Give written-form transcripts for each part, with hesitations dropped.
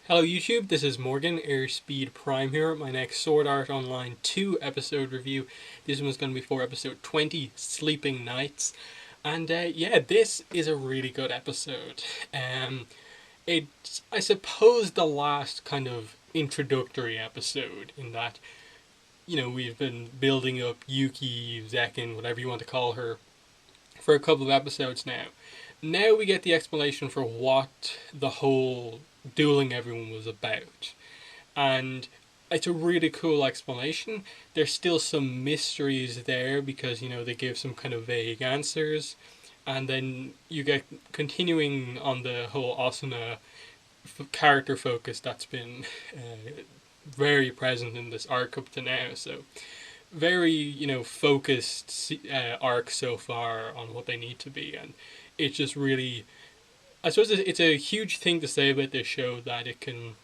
Hello YouTube, this is Morgan, Airspeed Prime here, my next Sword Art Online 2 episode review. This one's going to be for episode 20, Sleeping Nights. And yeah, this is a really good episode. It's, I suppose, the last kind of introductory episode in that, we've been building up Yuki, Zekin, whatever you want to call her, for a couple of episodes now. Now we get the explanation for what the whole dueling everyone was about. And it's a really cool explanation. There's still some mysteries there because, they give some kind of vague answers. And then you get continuing on the whole Asuna character focus that's been very present in this arc up to now. So very focused arc so far on what they need to be, and it's just really, I suppose it's a huge thing to say about this show that it can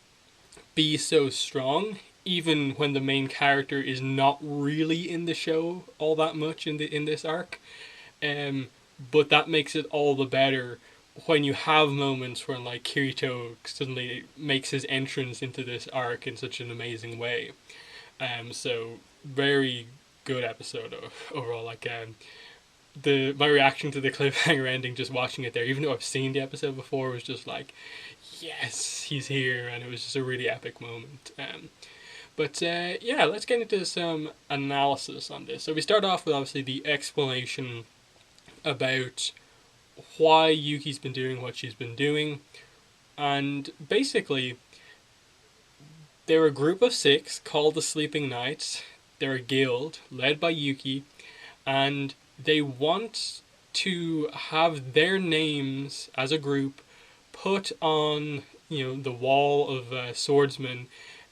be so strong even when the main character is not really in the show all that much in this arc. But that makes it all the better when you have moments when like Kirito suddenly makes his entrance into this arc in such an amazing way. So very good episode overall. Like the my reaction to the cliffhanger ending, just watching it there, even though I've seen the episode before, was just like, yes, he's here, and it was just a really epic moment. But yeah, let's get into some analysis on this. So we start off with obviously the explanation about why Yuki's been doing what she's been doing, and basically they're a group of 6 called the Sleeping Knights. They're a guild led by Yuki, and they want to have their names as a group put on, the wall of swordsmen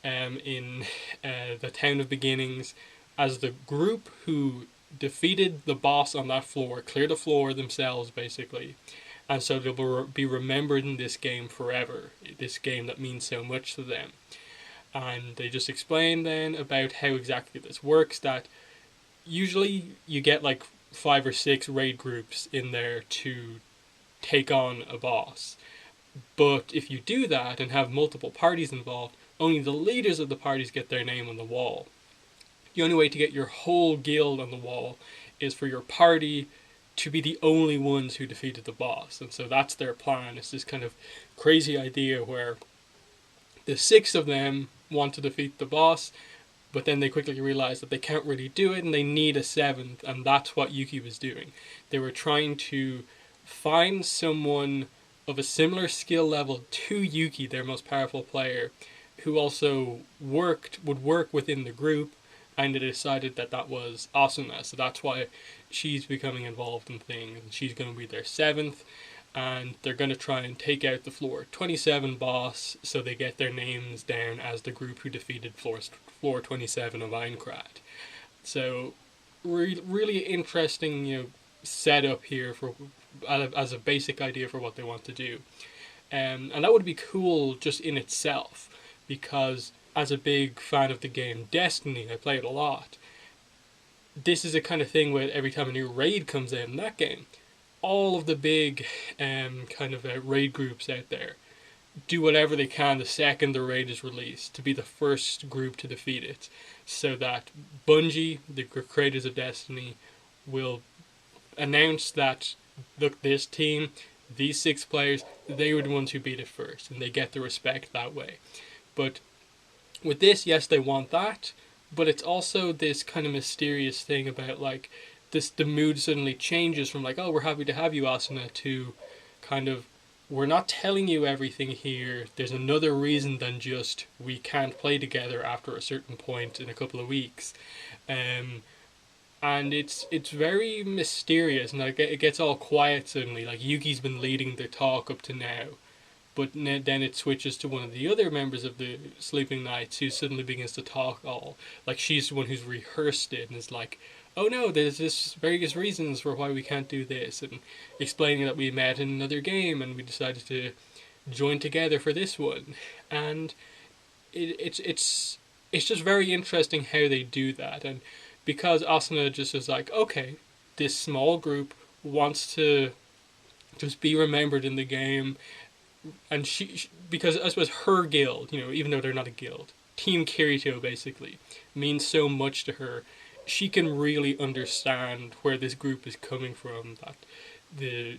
in the town of beginnings as the group who defeated the boss on that floor, cleared the floor themselves basically. And so they'll be remembered in this game forever, this game that means so much to them. And they just explain then about how exactly this works, that usually you get like 5 or 6 raid groups in there to take on a boss. But if you do that and have multiple parties involved, only the leaders of the parties get their name on the wall. The only way to get your whole guild on the wall is for your party to be the only ones who defeated the boss. And so that's their plan. It's this kind of crazy idea where the 6 of them want to defeat the boss, but then they quickly realize that they can't really do it and they need a 7th, and that's what Yuki was doing. They were trying to find someone of a similar skill level to Yuki, their most powerful player, who also would work within the group, and they decided that that was Asuna. So that's why she's becoming involved in things, and she's going to be their 7th. And they're going to try and take out the floor 27 boss so they get their names down as the group who defeated floor 27 of Aincrad. So really interesting, setup here for as a basic idea for what they want to do. And that would be cool just in itself, because as a big fan of the game Destiny, I play it a lot. This is a kind of thing where every time a new raid comes out in that game, all of the big raid groups out there do whatever they can the second the raid is released to be the first group to defeat it, so that Bungie, the creators of Destiny, will announce that, look, this team, these 6 players, they were the ones who beat it first, and they get the respect that way. But with this, yes, they want that, but it's also this kind of mysterious thing about like the mood suddenly changes from like, oh, we're happy to have you, Asuna, to kind of, we're not telling you everything here. There's another reason than just we can't play together after a certain point in a couple of weeks. And it's very mysterious, and like it gets all quiet suddenly. Like Yuki's been leading the talk up to now, but then it switches to one of the other members of the Sleeping Knights who suddenly begins to talk all like she's the one who's rehearsed it and is like, oh no, there's this various reasons for why we can't do this, and explaining that we met in another game and we decided to join together for this one. And it's just very interesting how they do that. And because Asuna just is like, okay, this small group wants to just be remembered in the game, and because I suppose her guild, even though they're not a guild, Team Kirito basically means so much to her. She can really understand where this group is coming from. That the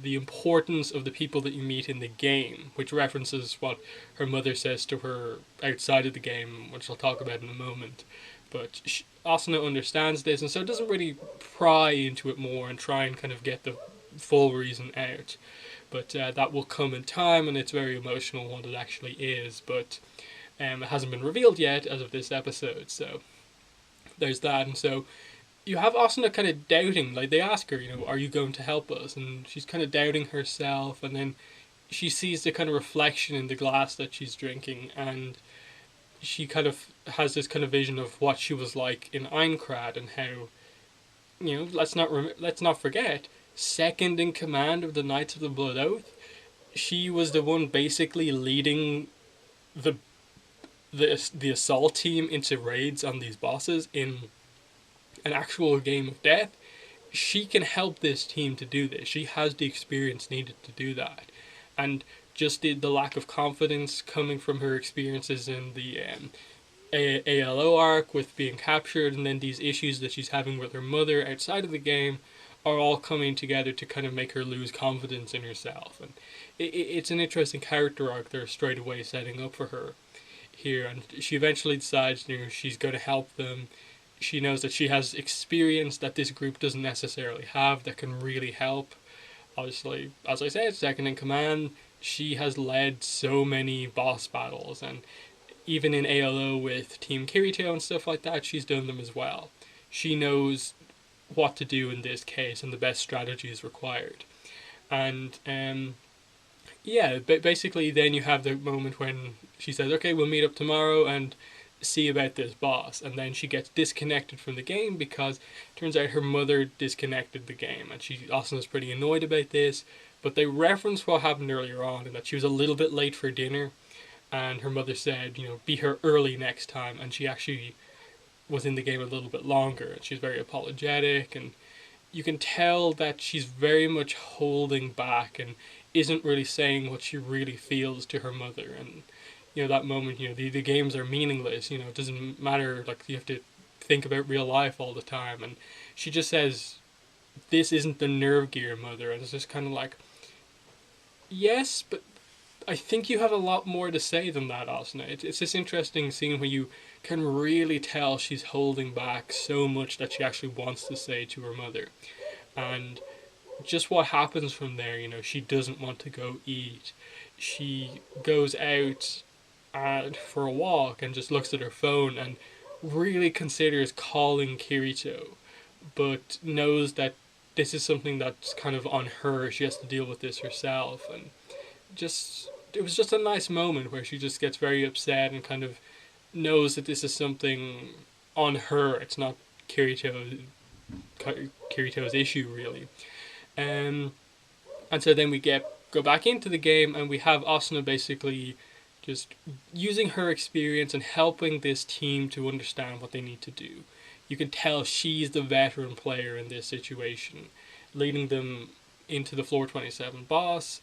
the importance of the people that you meet in the game, which references what her mother says to her outside of the game, which I'll talk about in a moment. But Asuna understands this, and so doesn't really pry into it more and try and kind of get the full reason out. But that will come in time, and it's very emotional what it actually is. But it hasn't been revealed yet as of this episode, so there's that. And so you have Asuna kind of doubting, like they ask her, are you going to help us? And she's kind of doubting herself, and then she sees the kind of reflection in the glass that she's drinking, and she kind of has this kind of vision of what she was like in Aincrad and how, let's not forget, second in command of the Knights of the Blood Oath. She was the one basically leading the the assault team into raids on these bosses in an actual game of death. She can help this team to do this. She has the experience needed to do that. And just the lack of confidence coming from her experiences in the ALO arc with being captured, and then these issues that she's having with her mother outside of the game are all coming together to kind of make her lose confidence in herself. And it's an interesting character arc they're straight away setting up for her here. And she eventually decides she's going to help them. She knows that she has experience that this group doesn't necessarily have that can really help. Obviously, as I said, second in command, she has led so many boss battles, and even in ALO with Team Kirito and stuff like that, she's done them as well. She knows what to do in this case, and the best strategy is required. And basically then you have the moment when she says, okay, we'll meet up tomorrow and see about this boss, and then she gets disconnected from the game because it turns out her mother disconnected the game, and Asuna's pretty annoyed about this. But they reference what happened earlier on, and that she was a little bit late for dinner, and her mother said, be here early next time, and she actually was in the game a little bit longer, and she's very apologetic, and you can tell that she's very much holding back and isn't really saying what she really feels to her mother. And that moment, the games are meaningless, it doesn't matter, like you have to think about real life all the time. And she just says, this isn't the nerve gear, mother. And it's just kind of like, yes, but I think you have a lot more to say than that, Asuna. It's this interesting scene where you can really tell she's holding back so much that she actually wants to say to her mother. And just what happens from there, she doesn't want to go eat. She goes out for a walk and just looks at her phone and really considers calling Kirito, but knows that this is something that's kind of on her. She has to deal with this herself. And it was just a nice moment where she just gets very upset and kind of knows that this is something on her. It's not Kirito's issue, really. And so then we go back into the game, and we have Asuna basically just using her experience and helping this team to understand what they need to do. You can tell she's the veteran player in this situation, leading them into the Floor 27 boss,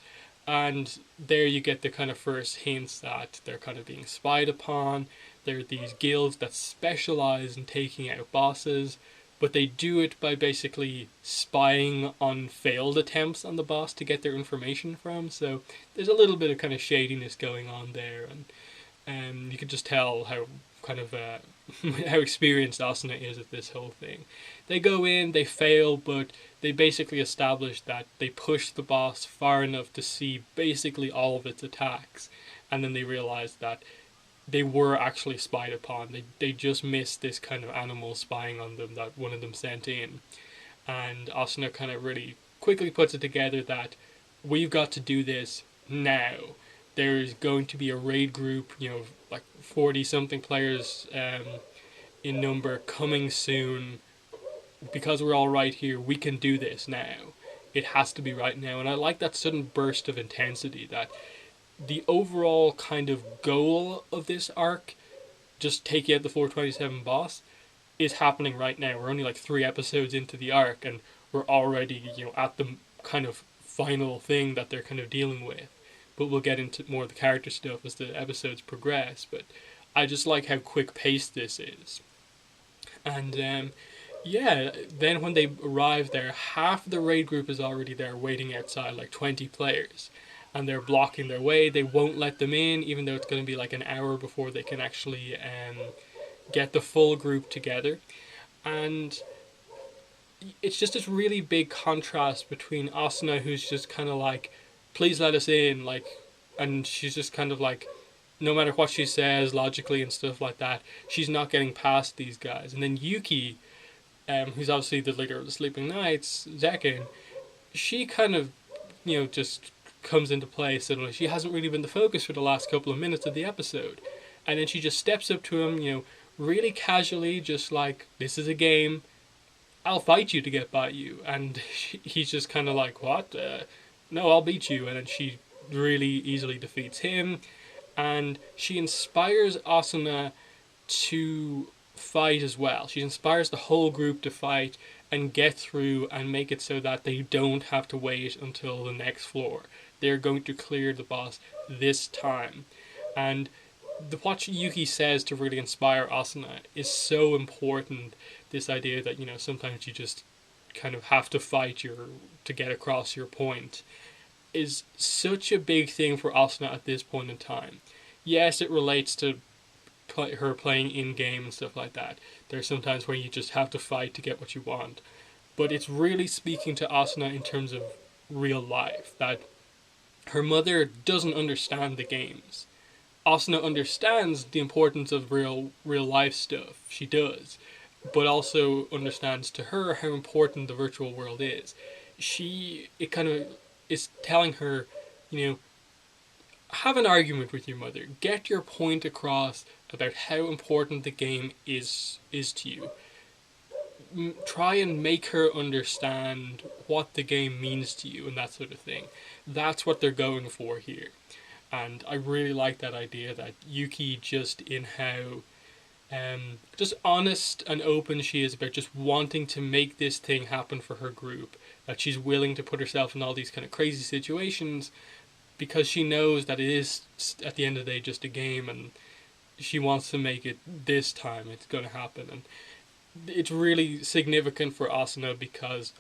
and there you get the kind of first hints that they're kind of being spied upon. There are these guilds that specialize in taking out bosses, but they do it by basically spying on failed attempts on the boss to get their information from. So there's a little bit of kind of shadiness going on there, and you can just tell how kind of how experienced Asuna is at this whole thing. They go in, they fail, but they basically establish that they push the boss far enough to see basically all of its attacks, and then they realize that they were actually spied upon. They just missed this kind of animal spying on them that one of them sent in. And Asuna kind of really quickly puts it together that we've got to do this now. There's going to be a raid group, like 40 something players in number coming soon. Because we're all right here, we can do this now. It has to be right now. And I like that sudden burst of intensity, that the overall kind of goal of this arc, just taking out the 427 boss, is happening right now. We're only like 3 episodes into the arc, and we're already, at the kind of final thing that they're kind of dealing with. but we'll get into more of the character stuff as the episodes progress. But I just like how quick paced this is. And yeah, then when they arrive there, half the raid group is already there waiting outside, like 20 players. And they're blocking their way. They won't let them in, even though it's going to be like an hour before they can actually get the full group together. And it's just this really big contrast between Asuna, who's just kind of like, please let us in, like, and she's just kind of like, no matter what she says logically and stuff like that, she's not getting past these guys. And then Yuki, who's obviously the leader of the Sleeping Knights, Zekin, she kind of, just comes into play suddenly. She hasn't really been the focus for the last couple of minutes of the episode. And then she just steps up to him, really casually, just like, this is a game, I'll fight you to get by you. And he's just kind of like, what? No, I'll beat you. And then she really easily defeats him. And she inspires Asuna to fight as well. She inspires the whole group to fight and get through and make it so that they don't have to wait until the next floor. They're going to clear the boss this time. And what Yuki says to really inspire Asuna is so important. This idea that, sometimes you just kind of have to fight to get across your point is such a big thing for Asuna at this point in time. Yes, it relates to her playing in-game and stuff like that. There's sometimes where you just have to fight to get what you want. But it's really speaking to Asuna in terms of real life, that her mother doesn't understand the games. Asuna understands the importance of real life stuff. She does. But also understands to her how important the virtual world is. It kind of is telling her, have an argument with your mother. Get your point across about how important the game is to you. Try and make her understand what the game means to you and that sort of thing. That's what they're going for here. And I really like that idea that Yuki, just in how just honest and open she is about just wanting to make this thing happen for her group, that she's willing to put herself in all these kind of crazy situations because she knows that it is, at the end of the day, just a game, and she wants to make it this time. It's going to happen. And it's really significant for Asuna because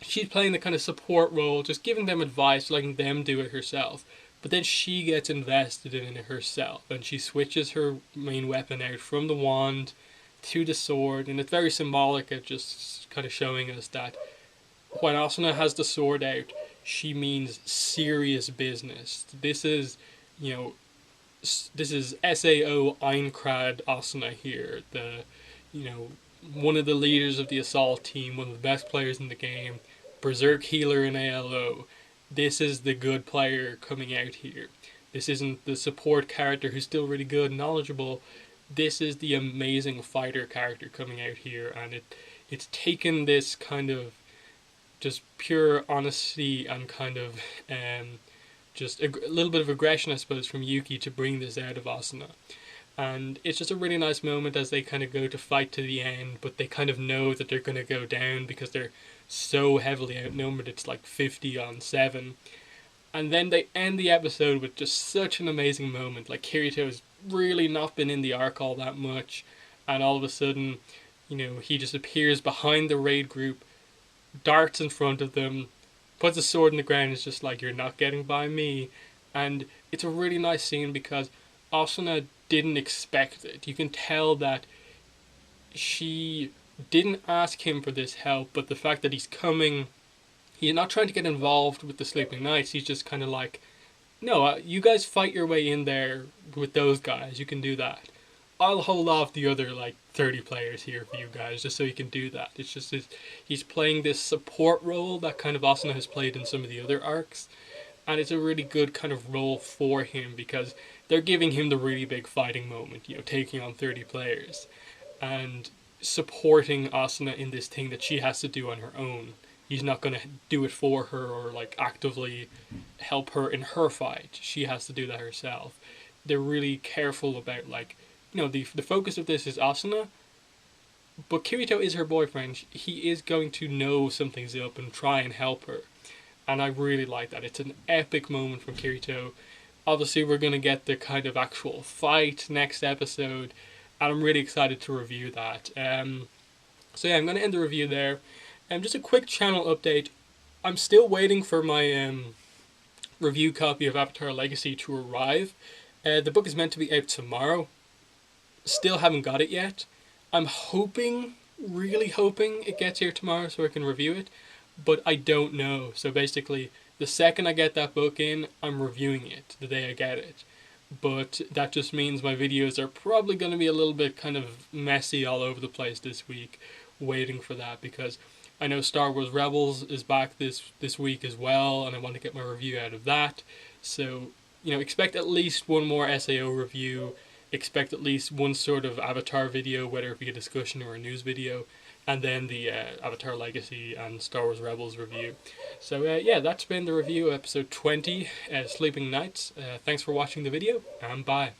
she's playing the kind of support role, just giving them advice, letting them do it herself. But then she gets invested in it herself, and she switches her main weapon out from the wand to the sword, and it's very symbolic of just kind of showing us that when Asuna has the sword out, she means serious business. This is, this is SAO Einkrad Asuna here, one of the leaders of the assault team, one of the best players in the game, berserk healer in ALO. This is the good player coming out here. This isn't the support character who's still really good and knowledgeable. This is the amazing fighter character coming out here, and it's taken this kind of just pure honesty and kind of just a little bit of aggression, I suppose, from Yuki to bring this out of Asuna. And it's just a really nice moment as they kind of go to fight to the end, but they kind of know that they're going to go down because they're so heavily outnumbered. It's like 50-7. And then they end the episode with just such an amazing moment. Like, Kirito's really not been in the arc all that much, and all of a sudden, he just appears behind the raid group, darts in front of them, puts a sword in the ground, and is just like, you're not getting by me. And it's a really nice scene because Asuna didn't expect it. You can tell that she didn't ask him for this help, but the fact that he's coming, he's not trying to get involved with the Sleeping Knights. He's just kind of like, no, you guys fight your way in there with those guys. You can do that. I'll hold off the other 30 players here for you guys just so you can do that. It's just he's playing this support role that kind of Asuna has played in some of the other arcs, and it's a really good kind of role for him because they're giving him the really big fighting moment, taking on 30 players and supporting Asuna in this thing that she has to do on her own. He's not going to do it for her or actively help her in her fight. She has to do that herself. They're really careful about the focus of this is Asuna, but Kirito is her boyfriend. He is going to know something's up and try and help her. and I really like that. It's an epic moment from Kirito. Obviously, we're going to get the kind of actual fight next episode, and I'm really excited to review that. So yeah, I'm going to end the review there. Just a quick channel update. I'm still waiting for my review copy of Avatar Legacy to arrive. The book is meant to be out tomorrow. Still haven't got it yet. I'm hoping, really hoping it gets here tomorrow so I can review it, but I don't know. So basically, the second I get that book in, I'm reviewing it the day I get it. But that just means my videos are probably going to be a little bit kind of messy all over the place this week, waiting for that, because I know Star Wars Rebels is back this week as well, and I want to get my review out of that. So, expect at least one more SAO review, expect at least one sort of Avatar video, whether it be a discussion or a news video, and then the Avatar Legacy and Star Wars Rebels review. So yeah, that's been the review of episode 20, Sleeping Nights. Thanks for watching the video, and bye.